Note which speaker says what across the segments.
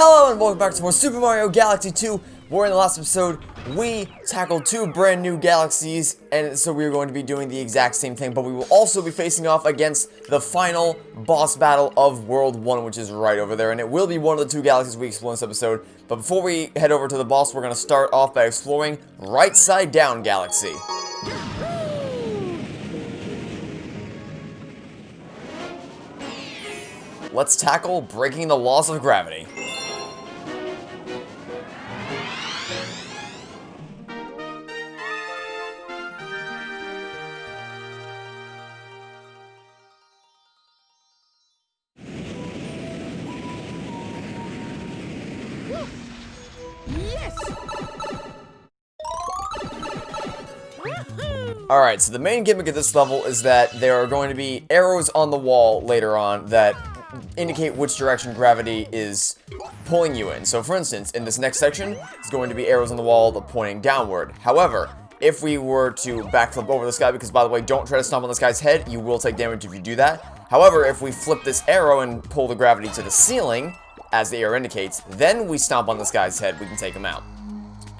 Speaker 1: Hello and welcome back to more Super Mario Galaxy 2, where in the last episode, we tackled two brand new galaxies, and so we are going to be doing the exact same thing, but we will also be facing off against the final boss battle of World 1, which is right over there, and it will be one of the two galaxies we explore in this episode. But before we head over to the boss, we're going to start off by exploring Rightside Down Galaxy. Let's tackle breaking the laws of gravity. Alright, so the main gimmick of this level is that there are going to be arrows on the wall later on that indicate which direction gravity is pulling you in. So for instance, in this next section, it's going to be arrows on the wall pointing downward. However, if we were to backflip over this guy, because by the way, don't try to stomp on this guy's head, you will take damage if you do that. However, if we flip this arrow and pull the gravity to the ceiling, as the arrow indicates, then we stomp on this guy's head, we can take him out.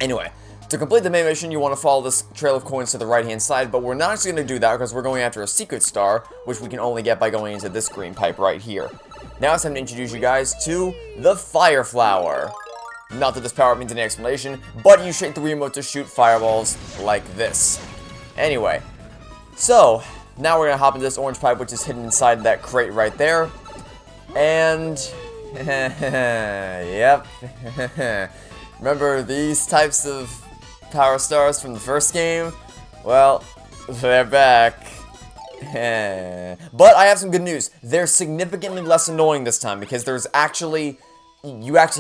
Speaker 1: Anyway, to complete the main mission, you want to follow this trail of coins to the right-hand side, but we're not actually going to do that because we're going after a secret star, which we can only get by going into this green pipe right here. Now it's time to introduce you guys to the Fire Flower. Not that this power means any explanation, but you shake the remote to shoot fireballs like this. Anyway, so now we're going to hop into this orange pipe, which is hidden inside that crate right there. And yep. Remember these types of power stars from the first game? Well, they're back. But I have some good news. They're significantly less annoying this time because you actually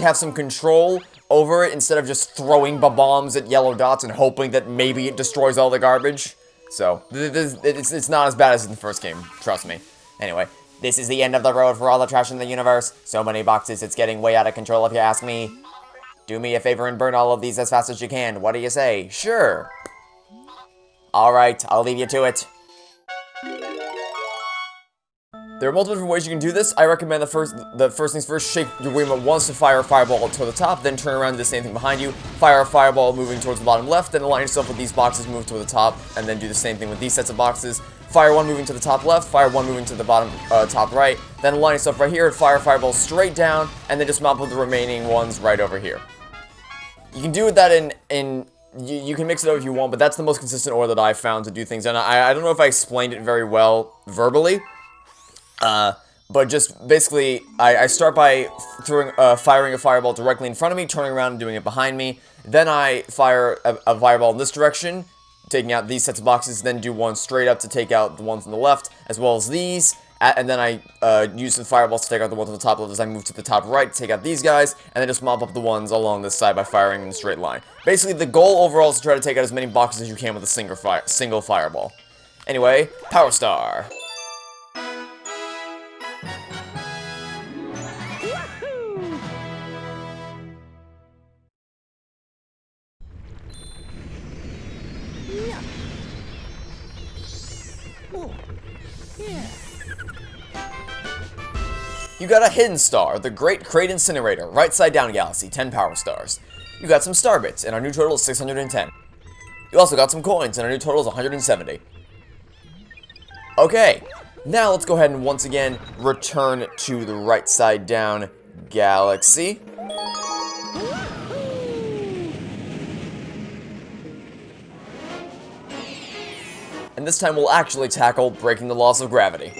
Speaker 1: have some control over it instead of just throwing bombs at yellow dots and hoping that maybe it destroys all the garbage. So, it's not as bad as in the first game, trust me. Anyway, this is the end of the road for all the trash in the universe. So many boxes, it's getting way out of control if you ask me. Do me a favor and burn all of these as fast as you can. What do you say? Sure. Alright, I'll leave you to it. There are multiple different ways you can do this. I recommend the first things first, shake your remote once to fire a fireball to the top, then turn around and do the same thing behind you. Fire a fireball moving towards the bottom left, then align yourself with these boxes, move to the top, and then do the same thing with these sets of boxes. Fire one moving to the top left, fire one moving to the bottom top right, then align yourself right here, fire a fireball straight down, and then just mop with the remaining ones right over here. You can do that you can mix it up if you want, but that's the most consistent order that I've found to do things. And I don't know if I explained it very well verbally, but just basically, I start by firing a fireball directly in front of me, turning around and doing it behind me. Then I fire a fireball in this direction, taking out these sets of boxes, then do one straight up to take out the ones on the left, as well as these. And then I use the fireballs to take out the ones on the top left as I move to the top right to take out these guys, and then just mop up the ones along this side by firing in a straight line. Basically, the goal overall is to try to take out as many boxes as you can with a single fireball. Anyway, Power Star. You got a hidden star, the Great Crate Incinerator, Rightside Down Galaxy, 10 power stars. You got some star bits, and our new total is 610. You also got some coins, and our new total is 170. Okay, now let's go ahead and once again return to the Rightside Down Galaxy. And this time we'll actually tackle breaking the laws of gravity.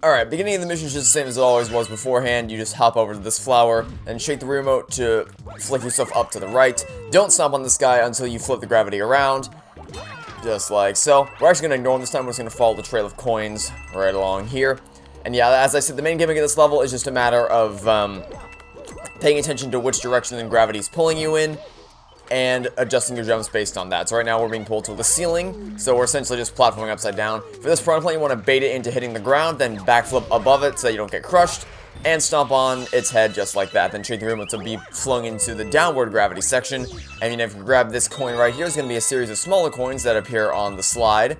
Speaker 1: Alright, beginning of the mission is just the same as it always was beforehand. You just hop over to this flower and shake the remote to flick yourself up to the right. Don't stomp on this guy until you flip the gravity around. Just like so. We're actually going to ignore him this time. We're just going to follow the trail of coins right along here. And yeah, as I said, the main gimmick of this level is just a matter of paying attention to which direction the gravity is pulling you in. and adjusting your jumps based on that. So right now we're being pulled to the ceiling, so we're essentially just platforming upside down. For this prone plane, you want to bait it into hitting the ground, then backflip above it so that you don't get crushed, and stomp on its head just like that. Then shake the room to be flung into the downward gravity section. And if you grab this coin right here, there's going to be a series of smaller coins that appear on the slide.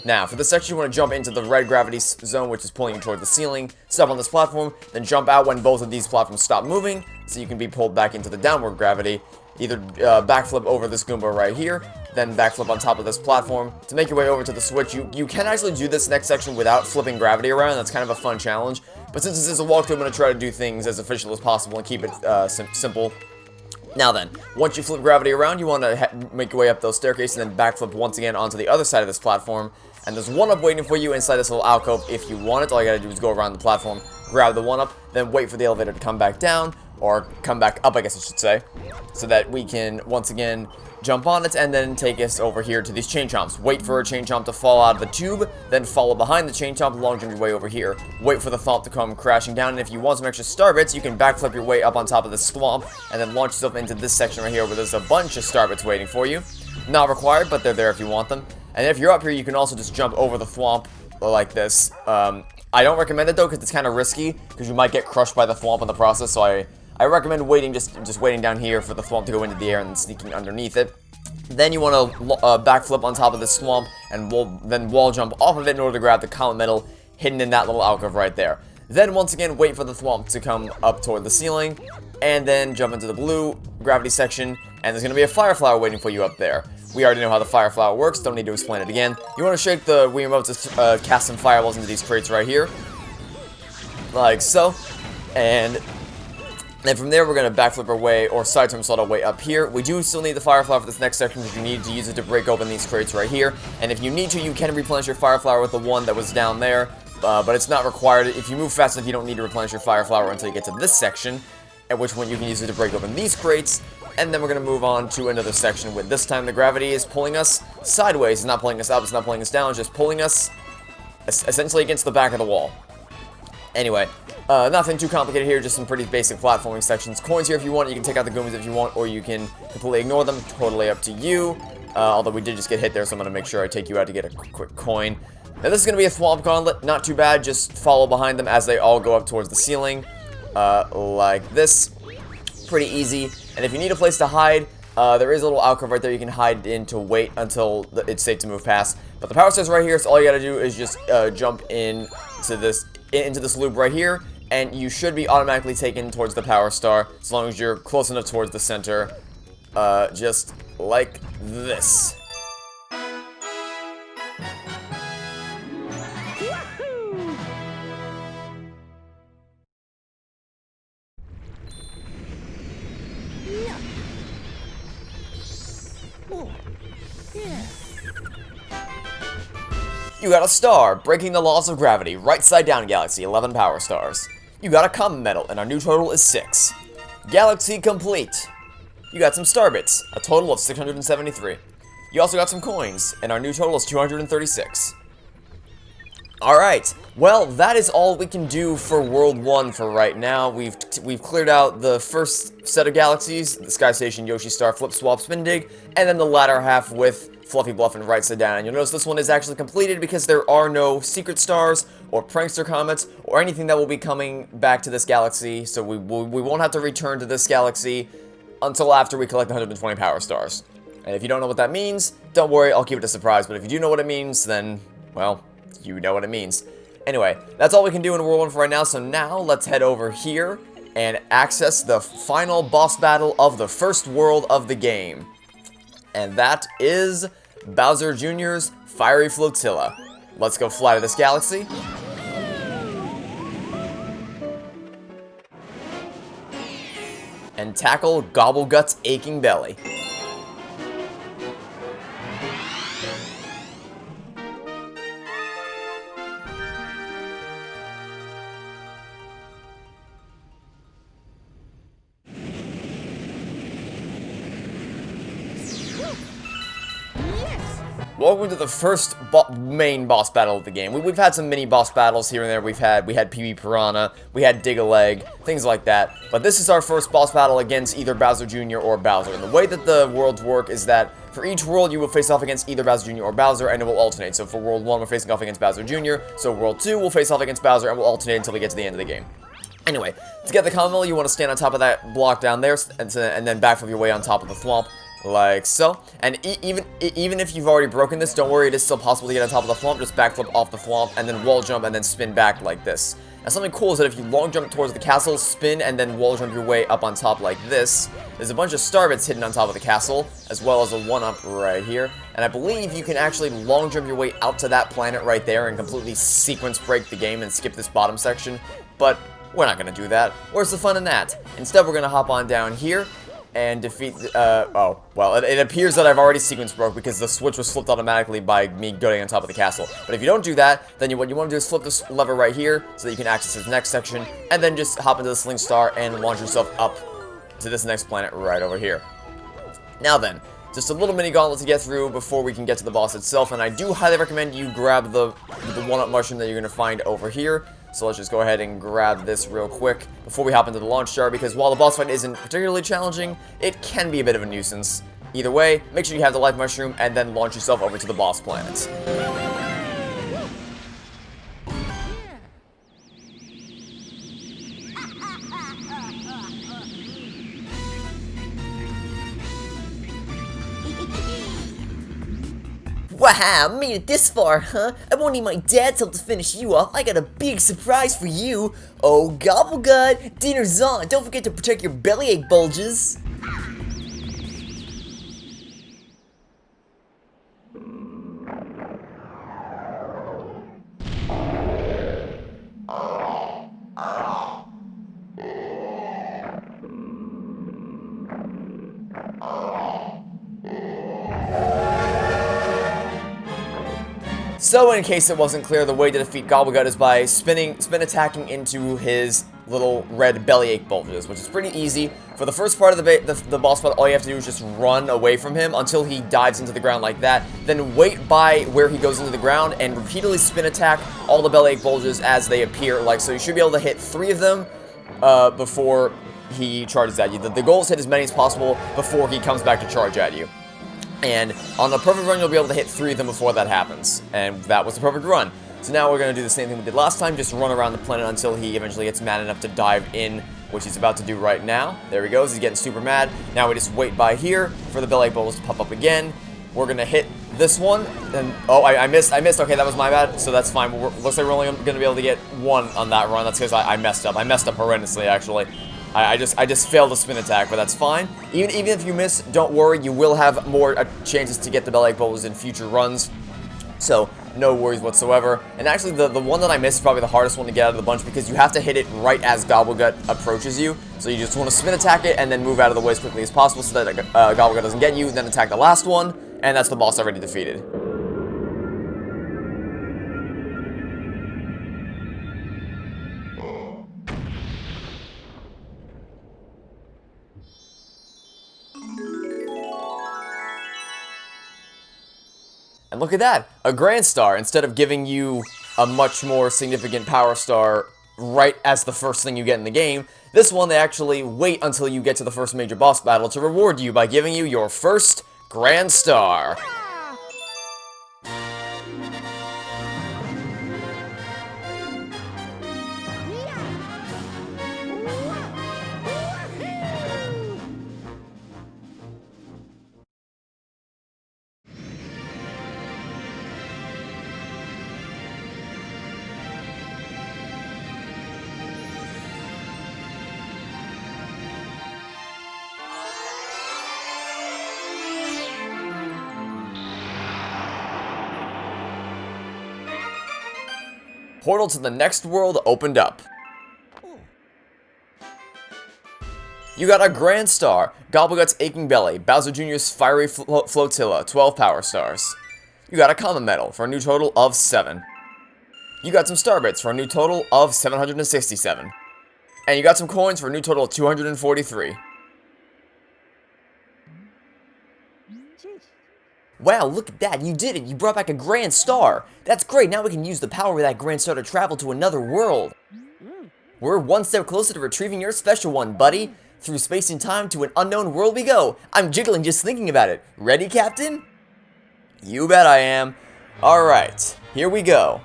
Speaker 1: Now, for this section, you want to jump into the red gravity zone, which is pulling you toward the ceiling. Stop on this platform, then jump out when both of these platforms stop moving, so you can be pulled back into the downward gravity. Either backflip over this Goomba right here, then backflip on top of this platform to make your way over to the switch. You can actually do this next section without flipping gravity around. That's kind of a fun challenge. But since this is a walkthrough, I'm going to try to do things as official as possible and keep it simple. Now then, once you flip gravity around, you want to make your way up those staircases and then backflip once again onto the other side of this platform. And there's one up waiting for you inside this little alcove if you want it. All you gotta do is go around the platform, grab the one up, then wait for the elevator to come back down, or come back up, I guess I should say, so that we can once again jump on it and then take us over here to these chain chomps. Wait for a chain chomp to fall out of the tube, then follow behind the chain chomp, long jump your way over here. Wait for the thwomp to come crashing down, and if you want some extra star bits, you can backflip your way up on top of this thwomp, and then launch yourself into this section right here where there's a bunch of star bits waiting for you. Not required, but they're there if you want them. And if you're up here, you can also just jump over the thwomp like this. I don't recommend it though, because it's kind of risky, because you might get crushed by the thwomp in the process, so I recommend waiting, just waiting down here for the thwomp to go into the air and then sneaking underneath it. Then you want to backflip on top of this thwomp and then wall jump off of it in order to grab the comet medal hidden in that little alcove right there. Then once again, wait for the thwomp to come up toward the ceiling, and then jump into the blue gravity section, and there's going to be a fire flower waiting for you up there. We already know how the fire flower works, don't need to explain it again. You want to shake the Wii Remote to cast some fireballs into these crates right here. Like so. And then from there, we're going to backflip our way, or side somersault our way up here. We do still need the fire flower for this next section, because you need to use it to break open these crates right here. And if you need to, you can replenish your fire flower with the one that was down there. But it's not required. If you move fast enough, you don't need to replenish your fire flower until you get to this section, at which point you can use it to break open these crates. And then we're going to move on to another section with this time the gravity is pulling us sideways. It's not pulling us up, it's not pulling us down, it's just pulling us essentially against the back of the wall. Anyway, nothing too complicated here, just some pretty basic platforming sections. Coins here if you want, you can take out the Goombas if you want, or you can completely ignore them, totally up to you. Although we did just get hit there, so I'm going to make sure I take you out to get a quick coin. Now this is going to be a thwomp gauntlet, not too bad, just follow behind them as they all go up towards the ceiling, like this. Pretty easy. And if you need a place to hide, there is a little alcove right there you can hide in to wait until it's safe to move past. But the power star's right here, so all you gotta do is just jump into this loop right here, and you should be automatically taken towards the power star, as long as you're close enough towards the center, just like this. You got a star, breaking the laws of gravity, Rightside down galaxy, 11 power stars. You got a comet medal, and our new total is 6. Galaxy complete. You got some star bits, a total of 673. You also got some coins, and our new total is 236. Alright, well, that is all we can do for World 1 for right now. We've cleared out the first set of galaxies, the Sky Station, Yoshi Star, Flip Swap, Spin Dig, and then the latter half with Fluffy Bluff and Rightside down. And you'll notice this one is actually completed because there are no secret stars or prankster comets or anything that will be coming back to this galaxy, so we won't have to return to this galaxy until after we collect 120 power stars. And if you don't know what that means, don't worry, I'll keep it a surprise, but if you do know what it means, then, well, you know what it means. Anyway, that's all we can do in World 1 for right now, so now let's head over here and access the final boss battle of the first world of the game. And that is Bowser Jr.'s Fiery Flotilla. Let's go fly to this galaxy. And tackle Gobblegut's aching belly. Welcome to the first main boss battle of the game. We've had some mini boss battles here and there. We had PB Piranha, we had Dig a Leg, things like that. But this is our first boss battle against either Bowser Jr. or Bowser. And the way that the worlds work is that for each world you will face off against either Bowser Jr. or Bowser, and it will alternate. So for World 1 we're facing off against Bowser Jr., so World 2 we'll face off against Bowser, and we'll alternate until we get to the end of the game. Anyway, to get the common medal, you want to stand on top of that block down there, and then backflip your way on top of the thwomp. Like so. And even if you've already broken this, don't worry, it is still possible to get on top of the thwomp. Just backflip off the thwomp, and then wall jump, and then spin back like this. Now something cool is that if you long jump towards the castle, spin, and then wall jump your way up on top like this, there's a bunch of star bits hidden on top of the castle, as well as a 1-up right here. And I believe you can actually long jump your way out to that planet right there and completely sequence break the game and skip this bottom section. But we're not going to do that. Where's the fun in that? Instead, we're going to hop on down here and defeat, oh, well, it appears that I've already sequence broke because the switch was flipped automatically by me going on top of the castle. But if you don't do that, then what you want to do is flip this lever right here so that you can access this next section, and then just hop into the Sling Star and launch yourself up to this next planet right over here. Now then, just a little mini gauntlet to get through before we can get to the boss itself, and I do highly recommend you grab the 1-up mushroom that you're going to find over here. So let's just go ahead and grab this real quick before we hop into the launch jar, because while the boss fight isn't particularly challenging, it can be a bit of a nuisance. Either way, make sure you have the life mushroom and then launch yourself over to the boss planet.
Speaker 2: Wow, made it this far, huh? I won't need my dad's help to finish you off. I got a big surprise for you. Oh, Gobblegut, dinner's on. Don't forget to protect your bellyache bulges.
Speaker 1: So in case it wasn't clear, the way to defeat Gobblegut is by spin attacking into his little red bellyache bulges, which is pretty easy. For the first part of the boss fight, all you have to do is just run away from him until he dives into the ground like that. Then wait by where he goes into the ground and repeatedly spin attack all the bellyache bulges as they appear. Like so, you should be able to hit 3 of them before he charges at you. The goal is to hit as many as possible before he comes back to charge at you. And on the perfect run, you'll be able to hit 3 of them before that happens. And that was the perfect run. So now we're going to do the same thing we did last time, just run around the planet until he eventually gets mad enough to dive in, which he's about to do right now. There he goes, he's getting super mad. Now we just wait by here for the bellyache bulges to pop up again. We're going to hit this one, and oh, I missed, okay, that was my bad, so that's fine. Looks like we're only going to be able to get 1 on that run. That's because I messed up. I messed up horrendously, actually. I just failed the spin attack, but that's fine. Even if you miss, don't worry, you will have more chances to get the bellyache bulges in future runs. So, no worries whatsoever. And actually, the one that I missed is probably the hardest one to get out of the bunch because you have to hit it right as Gobblegut approaches you. So you just want to spin attack it and then move out of the way as quickly as possible so that Gobblegut doesn't get you, then attack the last one, and that's the boss already defeated. And look at that, a Grand Star. Instead of giving you a much more significant Power Star right as the first thing you get in the game, this one they actually wait until you get to the first major boss battle to reward you by giving you your first Grand Star. Portal to the next world opened up. You got a Grand Star, Gobblegut's Aching Belly, Bowser Jr.'s Fiery Flotilla, 12 Power Stars. You got a Common Medal for a new total of 7. You got some Star Bits for a new total of 767. And you got some coins for a new total of 243.
Speaker 2: Wow, look at that, you did it, you brought back a grand star. That's great, now we can use the power of that grand star to travel to another world. We're one step closer to retrieving your special one, buddy. Through space and time to an unknown world we go. I'm jiggling just thinking about it. Ready, Captain?
Speaker 1: You bet I am. Alright, here we go.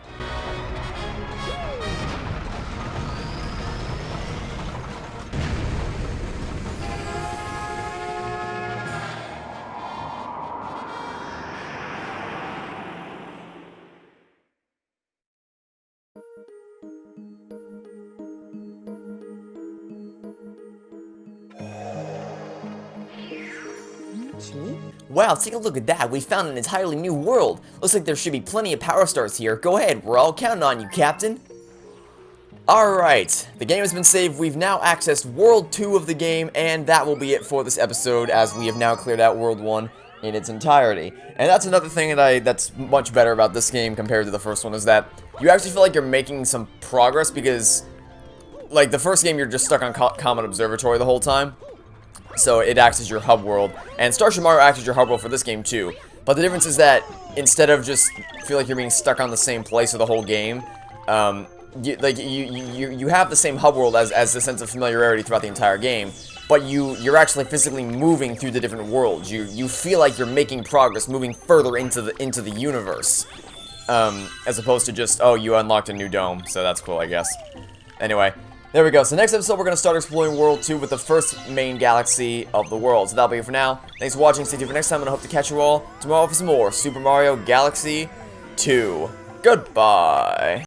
Speaker 2: Wow, take a look at that. We found an entirely new world. Looks like there should be plenty of power stars here. Go ahead, we're all counting on you, Captain.
Speaker 1: Alright, the game has been saved. We've now accessed World 2 of the game, and that will be it for this episode, as we have now cleared out World 1 in its entirety. And that's another thing that's much better about this game compared to the first one, is that you actually feel like you're making some progress, because, like, the first game you're just stuck on Comet Observatory the whole time. So it acts as your hub world, and Starship Mario acts as your hub world for this game too. But the difference is that instead of just feel like you're being stuck on the same place for the whole game, you have the same hub world as the sense of familiarity throughout the entire game. But you're actually physically moving through the different worlds. You feel like you're making progress, moving further into the universe, as opposed to just, oh, you unlocked a new dome, so that's cool, I guess. Anyway. There we go. So next episode, we're going to start exploring World 2 with the first main galaxy of the world. So that'll be it for now. Thanks for watching. Stay tuned for next time, and I hope to catch you all tomorrow for some more Super Mario Galaxy 2. Goodbye.